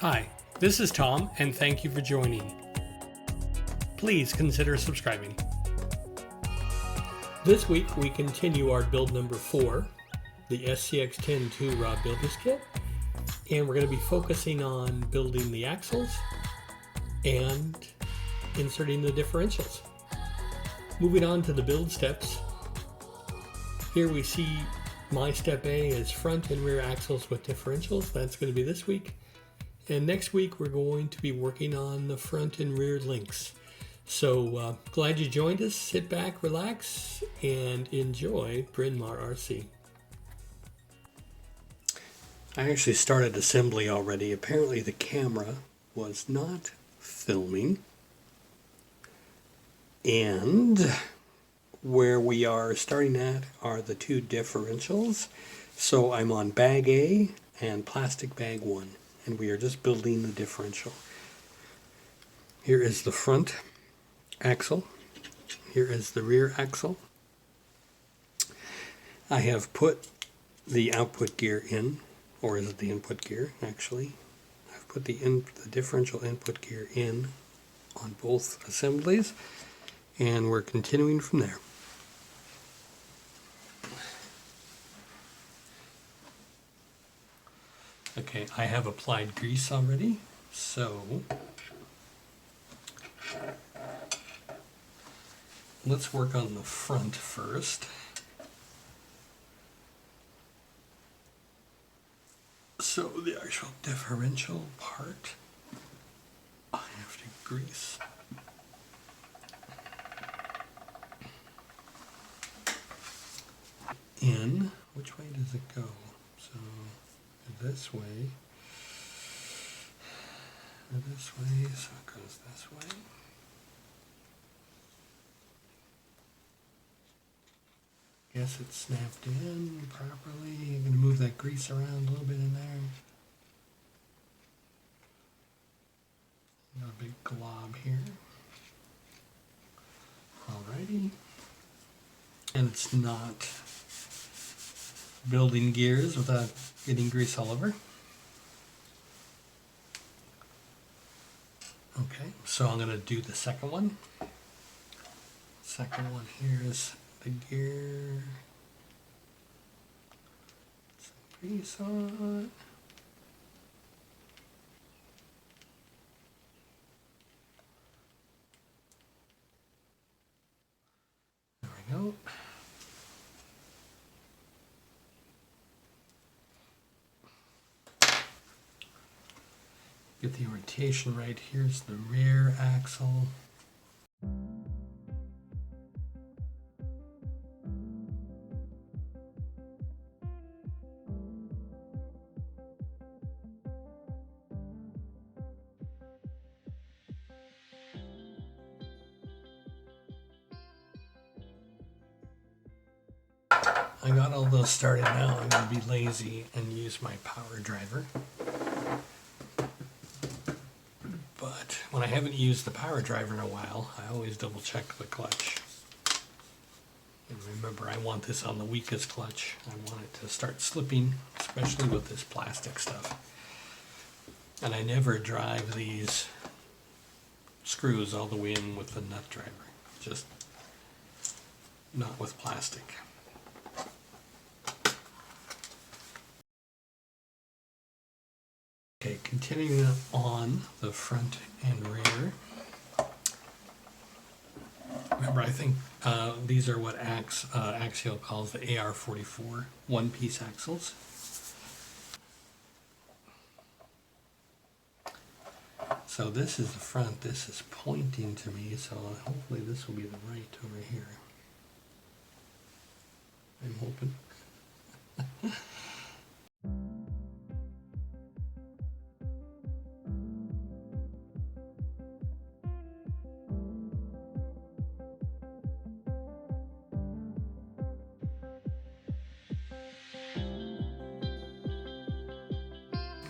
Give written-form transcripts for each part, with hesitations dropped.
Hi, this is Tom, and thank you for joining. Please consider subscribing. This week we continue our build number 4, the SCX10ii rod builders kit, and we're going to be focusing on building the axles and inserting the differentials. Moving on to the build steps, here we see my step A is front and rear axles with differentials. That's going to be this week. And next week we're going to be working on the front and rear links. So glad you joined us. Sit back, relax, and enjoy Bryn Mawr RC. I actually started assembly already. Apparently the camera was not filming. And where we are starting at are the two differentials. So I'm on bag A and plastic bag 1. And we are just building the differential. Here is the front axle. Here is the rear axle. I have put the output gear in, or is it the input gear actually? I've put the differential input gear in on both assemblies, and we're continuing from there. Okay, I have applied grease already, so let's work on the front first. So the actual differential part, I have to grease. In, which way does it go? So this way, so it goes this way. Guess it's snapped in properly. I'm going to move that grease around a little bit in there. Got a big glob here. Alrighty. And it's not building gears without getting grease all over. Okay, so I'm going to do the second one. Second one here is the gear. Some grease on it. There we go. Get the orientation right. Here's the rear axle. I got all those started now. I'm going to be lazy and use my power driver. But when I haven't used the power driver in a while, I always double check the clutch. And remember, I want this on the weakest clutch. I want it to start slipping, especially with this plastic stuff. And I never drive these screws all the way in with the nut driver. Just not with plastic. Okay, continuing on the front and rear. Remember, I think these are what Axial calls the AR44 one-piece axles. So this is the front, this is pointing to me, so hopefully this will be the right over here. I'm hoping.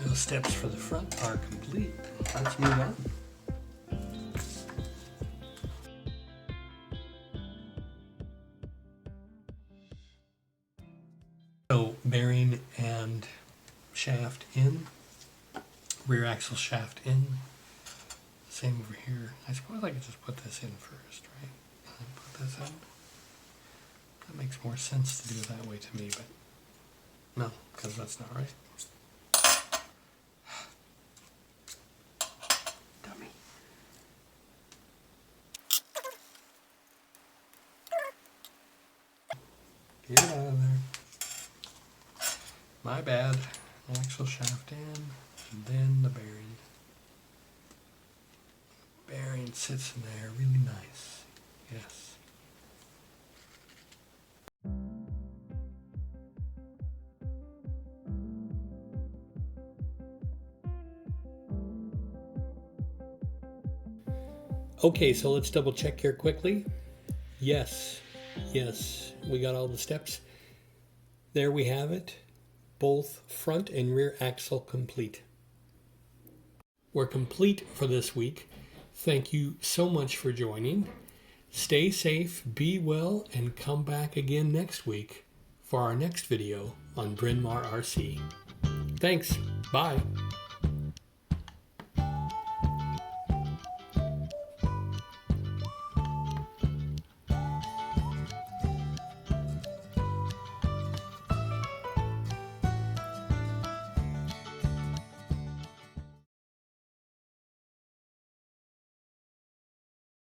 Those steps for the front are complete. Let's move on. So bearing and shaft in. rear axle shaft in. Same over here. I suppose I could just put this in first, right? And then put this in. That makes more sense to do it that way to me, but no, because that's not right. Dummy. Get it out of there. My bad. Axle shaft in, and then the bearing. Bearing sits in there really nice. Yes. Okay, so let's double check here quickly. Yes, we got all the steps. There we have it. Both front and rear axle complete. We're complete for this week. Thank you so much for joining. Stay safe, be well, and come back again next week for our next video on Bryn Mawr RC. Thanks. Bye.